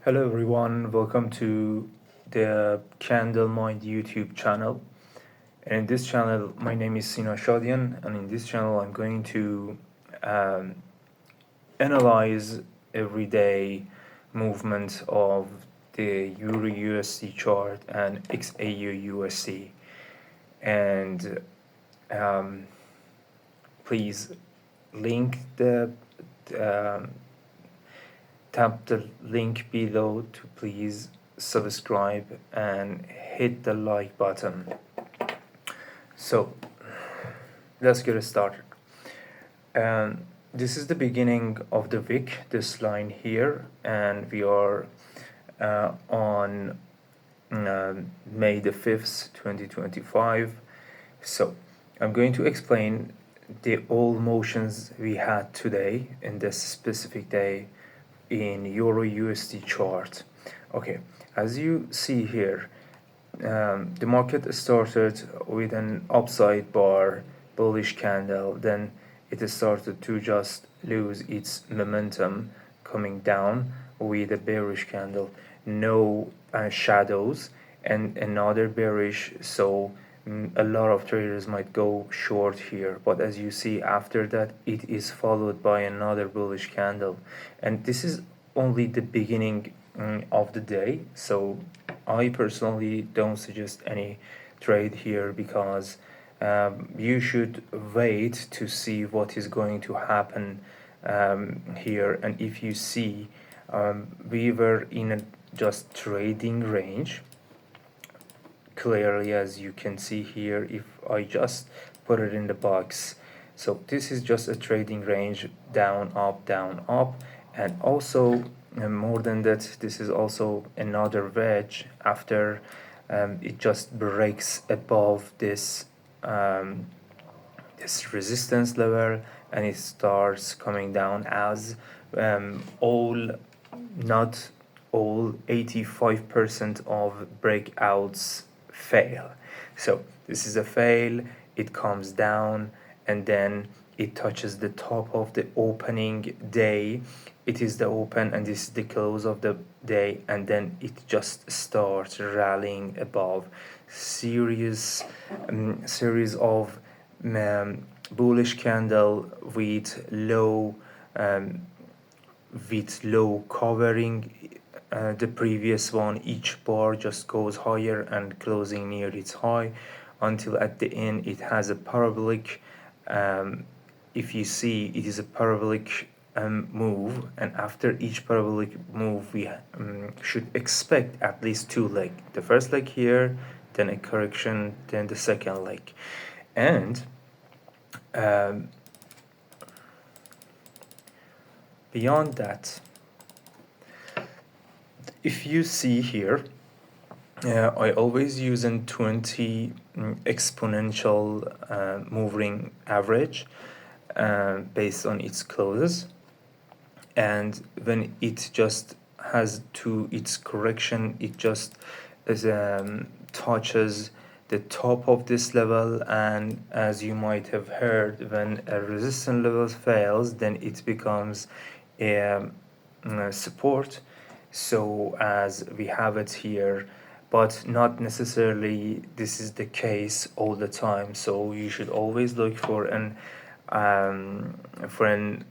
Hello everyone, welcome to the Candle Mind YouTube channel. And in this channel, my name is Sina Shadian, and in this channel, I'm going to um, analyze everyday movement of the EURUSD chart and XAU-USD. And um, please um, tap the link below to please subscribe and hit the like button. So let's get started. This is the beginning of the week, this line here, and we are on May the 5th, 2025. So I'm going to explain the all motions we had today in this specific day in Euro USD chart. Okay, as you see here, the market started with an upside bar bullish candle, then it started to just lose its momentum, coming down with a bearish candle, no shadows, and another bearish. So a lot of traders might go short here, but as you see, after that it is followed by another bullish candle, and this is only the beginning of the day. So I personally don't suggest any trade here, because you should wait to see what is going to happen here. And if you see, we were in a just trading range clearly, as you can see here, if I just put it in the box. So this is just a trading range, down, up, and also more than that, this is also another wedge after it just breaks above this this resistance level, and it starts coming down as not all 85% of breakouts fail. So this is a fail, it comes down, and then it touches the top of the opening day. It is the open, and this is the close of the day, and then it just starts rallying above. Series of bullish candle with low covering the previous one. Each bar just goes higher and closing near its high, until at the end it has a parabolic. If you see, it is a parabolic move, and after each parabolic move we should expect at least two legs. The first leg here, then a correction, then the second leg. And beyond that, if you see here, I always use a 20 exponential moving average based on its closes, and when it just has to its correction, it just touches the top of this level, and as you might have heard, when a resistance level fails, then it becomes a support. So as we have it here, but not necessarily this is the case all the time. So you should always look for an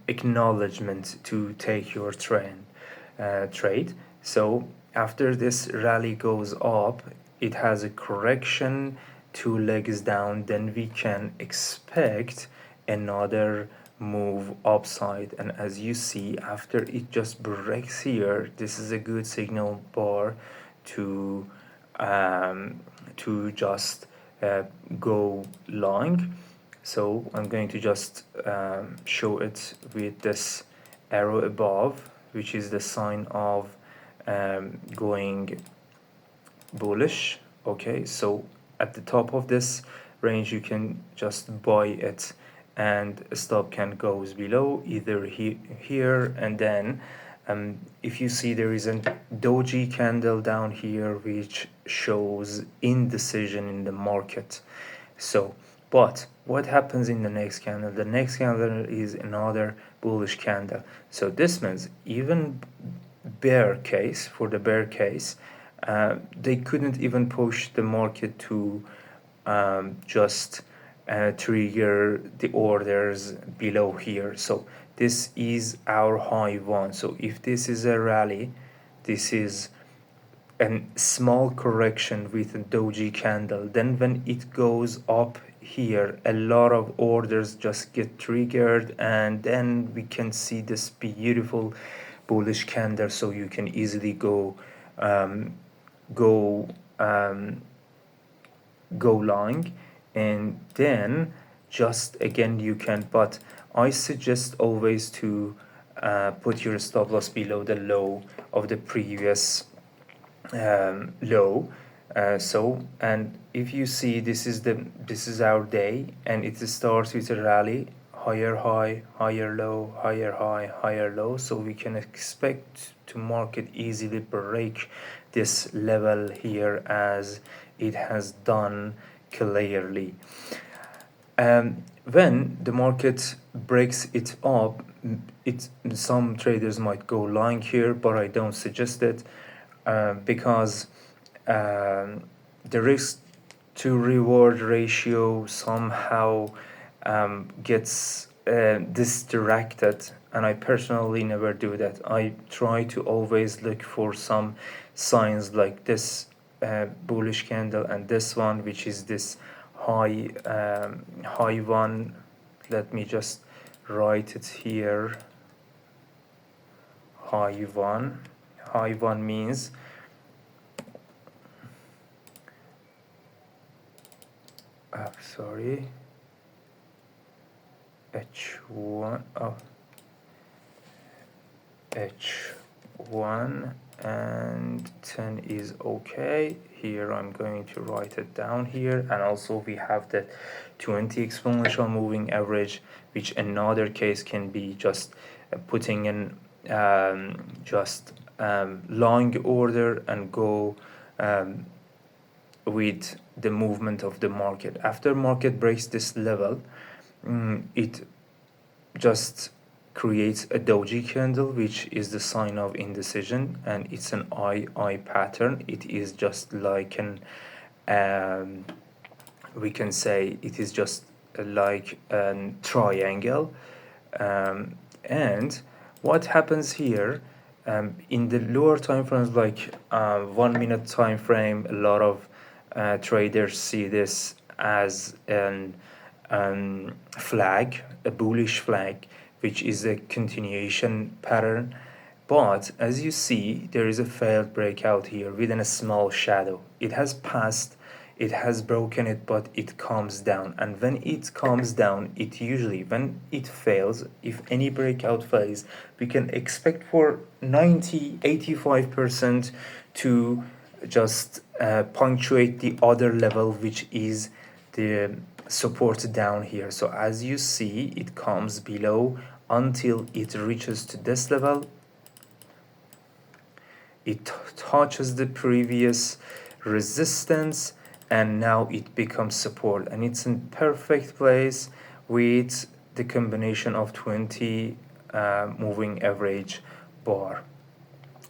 acknowledgement to take your trade. So after this rally goes up, it has a correction, two legs down, then we can expect another move upside. And as you see, after it just breaks here, this is a good signal bar to just go long. So I'm going to just show it with this arrow above, which is the sign of going bullish. Okay, so at the top of this range you can just buy it, and stop can goes below, either here, and then if you see, there is a doji candle down here which shows indecision in the market. So but what happens in the next candle? The next candle is another bullish candle. So this means even bear case, they couldn't even push the market to just trigger the orders below here. So this is our high one. So if this is a rally, this is a small correction with a doji candle. Then when it goes up here, a lot of orders just get triggered, and then we can see this beautiful bullish candle. So you can easily go go go long, and then just again you can, but I suggest always to put your stop loss below the low of the previous low. So, and if you see, this is our day, and it starts with a rally, higher high, higher low, higher high, higher low. So we can expect to market easily break this level here, as it has done clearly. When the market breaks it up, some traders might go long here, but I don't suggest it, because the risk to reward ratio somehow gets distracted, and I personally never do that. I try to always look for some signs like this bullish candle, and this one, which is this high one. Let me just write it here. High one means sorry, H1, H1 and 10 is okay. Here I'm going to write it down here, and also we have the 20 exponential moving average, which another case can be just putting in long order and go with the movement of the market. After market breaks this level, it just creates a doji candle, which is the sign of indecision, and it's an I pattern. It is just like an we can say it is just like a triangle. And what happens here, in the lower time frames, like 1 minute time frame, a lot of traders see this as an flag, a bullish flag, which is a continuation pattern. But as you see, there is a failed breakout here within a small shadow. It has passed, it has broken it, but it comes down. And when it comes down, it usually, when it fails, if any breakout fails, we can expect for 90-85% to just punctuate the other level, which is the support down here. So as you see, it comes below until it reaches to this level. It touches the previous resistance, and now it becomes support, and it's in perfect place with the combination of 20 moving average bar.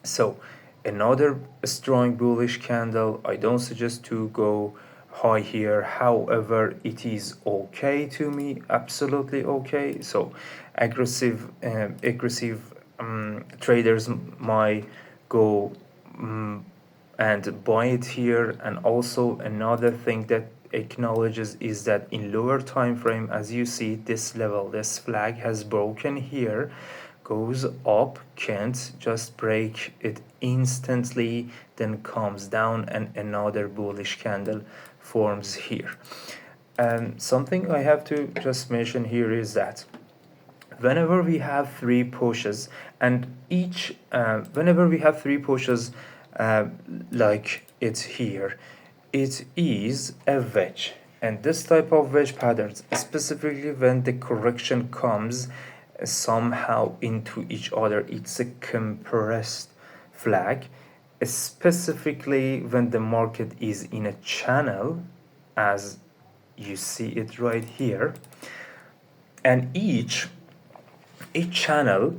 So another strong bullish candle. I don't suggest to go high here, however it is okay to me, absolutely okay. So aggressive traders might go and buy it here. And also another thing that acknowledges is that in lower time frame, as you see, this level, this flag has broken here, goes up, can't just break it instantly, then comes down, and another bullish candle forms here. Something I have to just mention here is that whenever we have three pushes, and each whenever we have three pushes like it's here, it is a wedge. And this type of wedge patterns, specifically when the correction comes somehow into each other, it's a compressed flag, specifically when the market is in a channel, as you see it right here. And each channel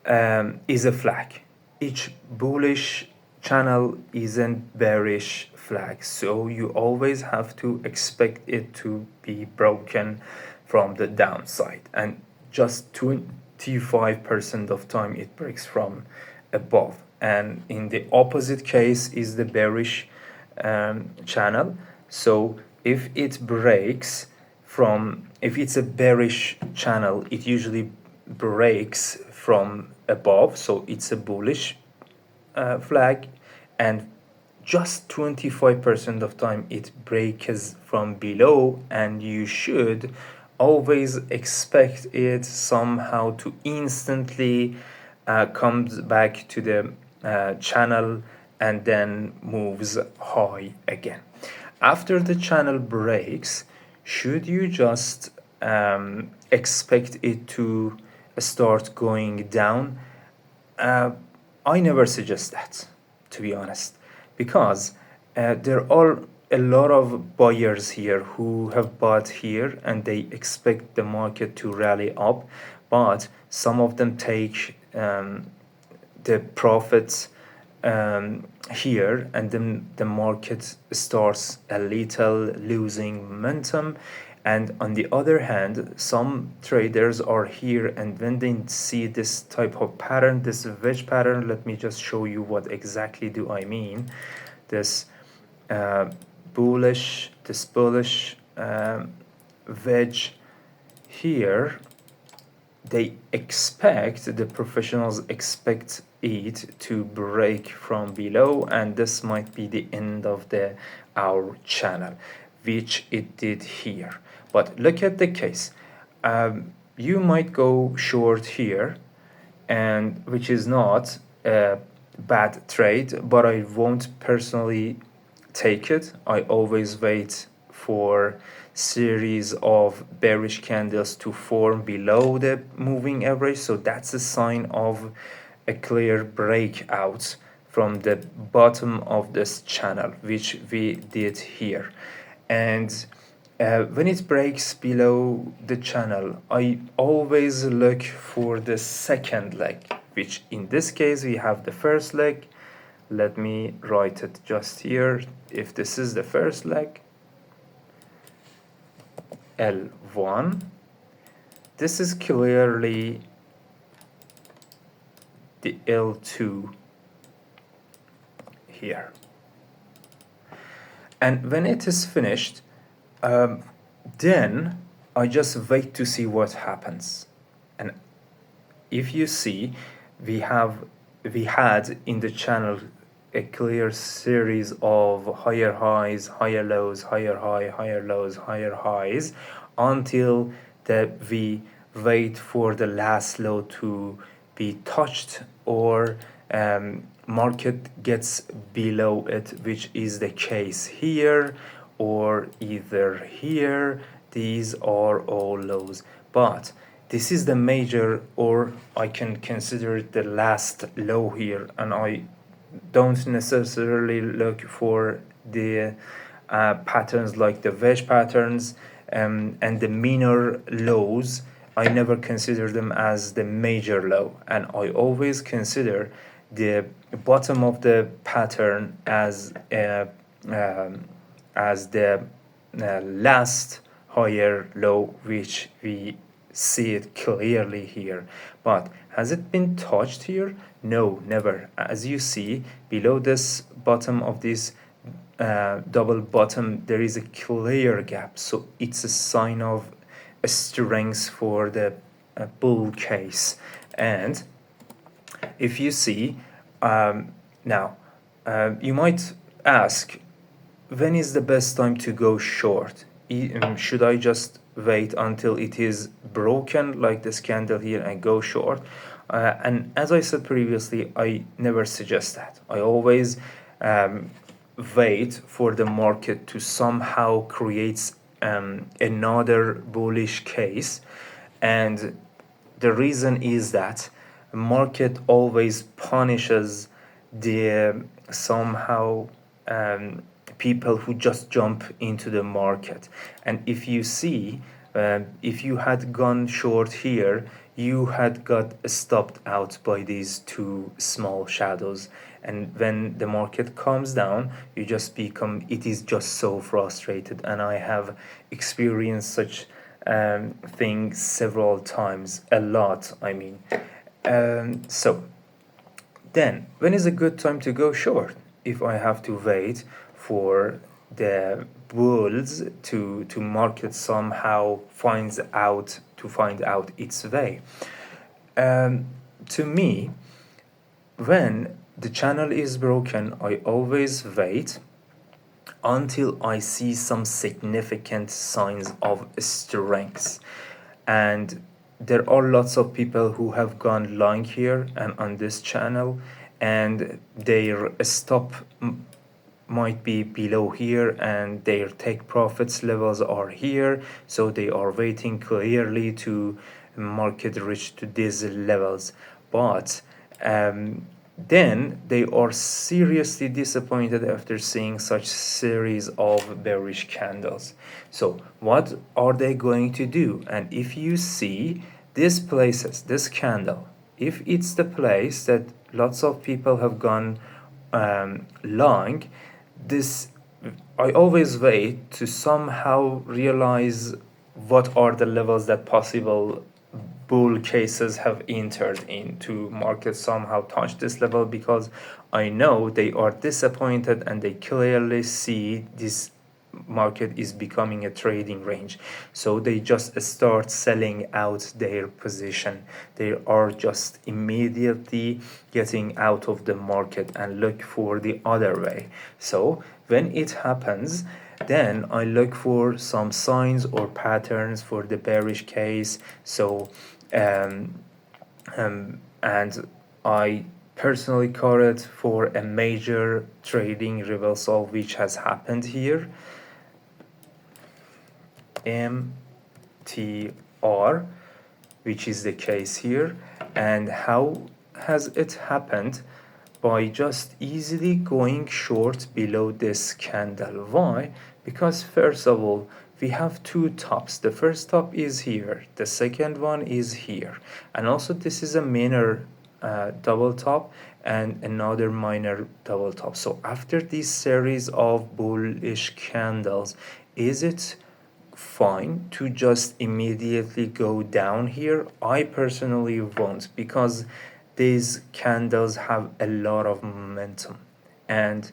is a flag. Each bullish channel is a bearish flag, so you always have to expect it to be broken from the downside, and just 25% of time it breaks from above. And in the opposite case is the bearish channel. So if it breaks from, if it's a bearish channel, it usually breaks from above, so it's a bullish flag, and just 25% of time it breaks from below, and you should always expect it somehow to instantly comes back to the channel and then moves high again. After the channel breaks, should you just expect it to start going down? I never suggest that, to be honest, because there are a lot of buyers here who have bought here and they expect the market to rally up, but some of them take the profits here, and then the market starts a little losing momentum. And on the other hand, some traders are here, and when they see this type of pattern, this wedge pattern, let me just show you what exactly do I mean. This bullish wedge here, they expect, the professionals expect it to break from below, and this might be the end of our channel, which it did here. But look at the case. You might go short here, and which is not a bad trade, but I won't personally take it. I always wait for series of bearish candles to form below the moving average, so that's a sign of a clear breakout from the bottom of this channel, which we did here. And when it breaks below the channel, I always look for the second leg, which in this case we have the first leg. Let me write it just here. If this is the first leg, L1, this is clearly the L2 here. And when it is finished, then I just wait to see what happens. And if you see, we had in the channel a clear series of higher highs, higher lows, higher high, higher lows, higher highs, until that we wait for the last low to be touched, or market gets below it, which is the case here, or either here. These are all lows, but this is the major, or I can consider it the last low here, and I don't necessarily look for the patterns like the wedge patterns and the minor lows. I never consider them as the major low, and I always consider the bottom of the pattern as the last higher low, which we see it clearly here. But has it been touched here? No, never. As you see, below this bottom of this double bottom, there is a clear gap, so it's a sign of a strength for the bull case. And if you see now, you might ask, when is the best time to go short? Should I just wait until it is broken like this candle here and go short? And as I said previously, I never suggest that. I always wait for the market to somehow create another bullish case. And the reason is that market always punishes the somehow people who just jump into the market. And if you see, if you had gone short here, you had got stopped out by these two small shadows, and when the market comes down, you just become, it is just so frustrated. And I have experienced such thing several times, a lot, I mean. So then when is a good time to go short? If I have to wait for the bulls to market somehow find out its way. To me, when the channel is broken, I always wait until I see some significant signs of strength. And there are lots of people who have gone long here and on this channel, and their stop might be below here and their take profits levels are here, so they are waiting clearly to market reach to these levels. But then they are seriously disappointed after seeing such series of bearish candles. So what are they going to do? And if you see these places, this candle, if it's the place that lots of people have gone long, this, I always wait to somehow realize what are the levels that possible bull cases have entered into market somehow touch this level, because I know they are disappointed and they clearly see this market is becoming a trading range, so they just start selling out their position. They are just immediately getting out of the market and look for the other way. So when it happens, then I look for some signs or patterns for the bearish case. So and I personally call it for a major trading reversal which has happened here, MTR, which is the case here. And how has it happened? By just easily going short below this candle. Why? Because first of all, we have two tops. The first top is here, the second one is here, and also this is a minor double top and another minor double top. So after this series of bullish candles, is it fine to just immediately go down here? I personally won't, because these candles have a lot of momentum, and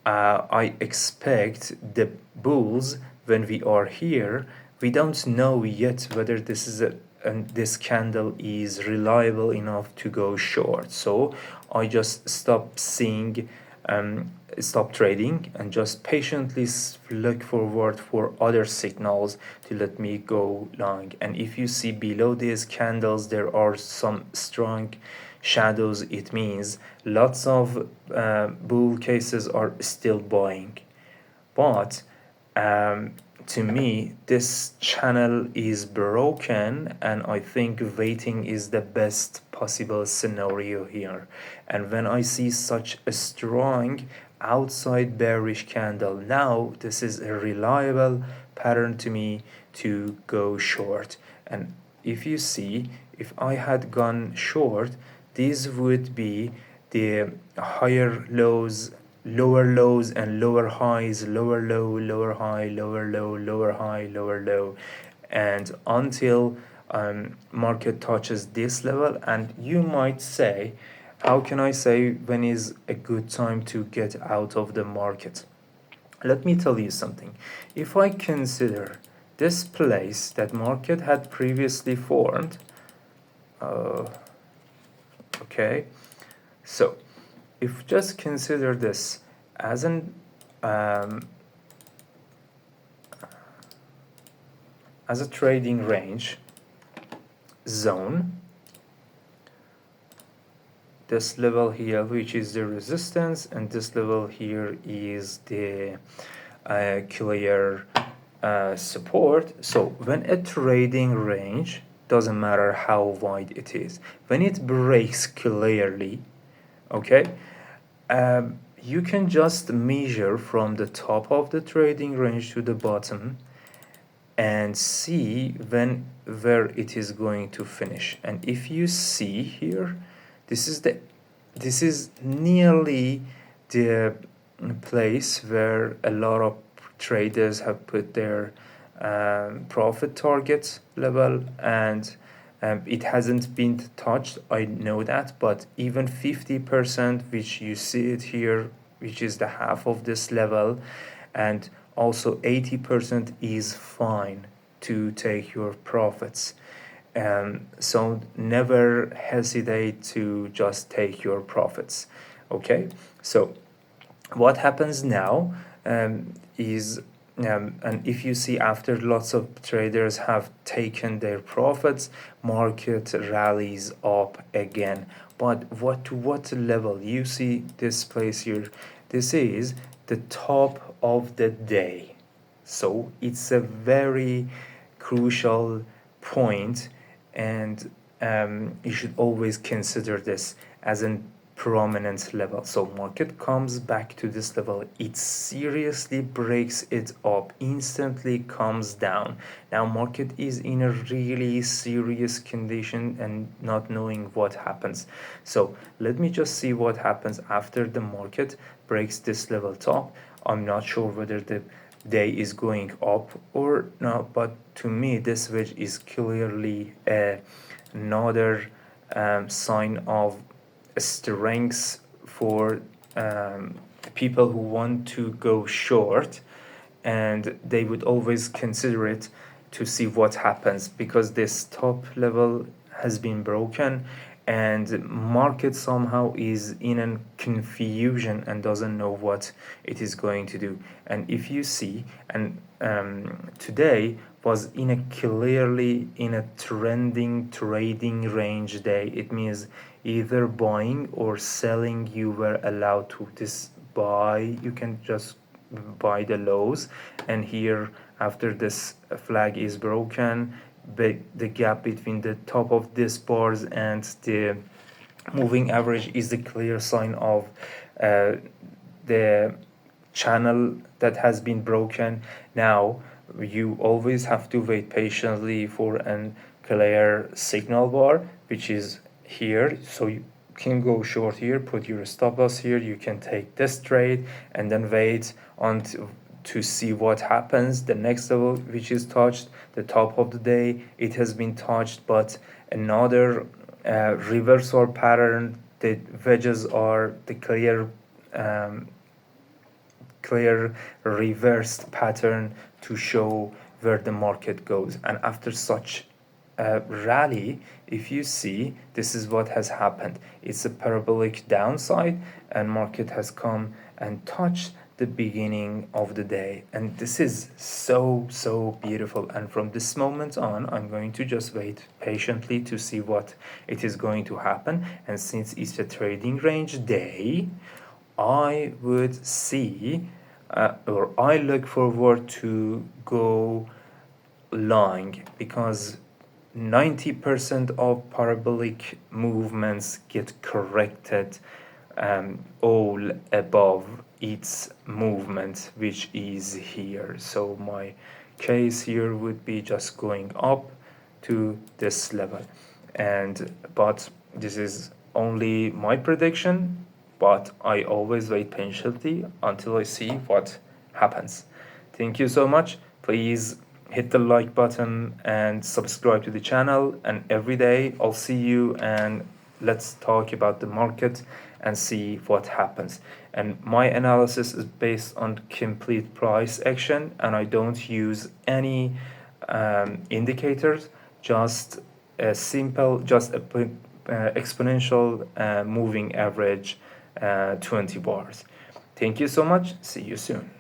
I expect the bulls, when we are here, we don't know yet whether this is this candle is reliable enough to go short. So I just stop trading and just patiently look forward for other signals to let me go long. And if you see below these candles there are some strong shadows, it means lots of bull cases are still buying. But to me, this channel is broken, and I think waiting is the best possible scenario here. And when I see such a strong outside bearish candle, now this is a reliable pattern to me to go short. And if you see, if I had gone short, these would be the higher lows, lower lows, and lower highs, lower low, lower high, lower low, lower high, lower low, and until market touches this level. And you might say, how can I say when is a good time to get out of the market? Let me tell you something. If I consider this place that market had previously formed, okay, so if just consider this as an as a trading range zone, this level here, which is the resistance, and this level here is the clear support. So when a trading range, doesn't matter how wide it is, when it breaks clearly, okay, you can just measure from the top of the trading range to the bottom and see where it is going to finish. And if you see here, this is nearly the place where a lot of traders have put their profit target level, and it hasn't been touched, I know that, but even 50%, which you see it here, which is the half of this level, and also 80% is fine to take your profits. So never hesitate to just take your profits. Okay, so what happens now is and if you see, after lots of traders have taken their profits, market rallies up again. But what level? You see this place here, this is the top of the day, so it's a very crucial point, and you should always consider this as an prominent level. So market comes back to this level, it seriously breaks it up, instantly comes down. Now market is in a really serious condition and not knowing what happens. So let me just see what happens after the market breaks this level top. I'm not sure whether the day is going up or not, but to me this wedge is clearly another sign of strengths for people who want to go short, and they would always consider it to see what happens, because this top level has been broken and market somehow is in a confusion and doesn't know what it is going to do. And if you see, and today was clearly in a trending trading range day. It means either buying or selling, you were allowed to this buy, you can just buy the lows. And here, after this flag is broken, the gap between the top of this bars and the moving average is the clear sign of the channel that has been broken. Now you always have to wait patiently for an clear signal bar, which is here. So you can go short here, put your stop loss here, you can take this trade and then wait until to see what happens. The next level which is touched, the top of the day, it has been touched, but another reversal pattern. The wedges are the clear reversed pattern to show where the market goes. And after such a rally, if you see, this is what has happened. It's a parabolic downside, and market has come and touched the beginning of the day, and this is so beautiful. And from this moment on, I'm going to just wait patiently to see what it is going to happen. And since it's a trading range day, I would see or I look forward to go long, because 90% of parabolic movements get corrected all above its movement, which is here. So my case here would be just going up to this level. But this is only my prediction, but I always wait patiently until I see what happens. Thank you so much. Please hit the like button and subscribe to the channel, and every day I'll see you and let's talk about the market and see what happens. And my analysis is based on complete price action, and I don't use any indicators, just a simple, just a exponential moving average 20 bars. Thank you so much. See you soon.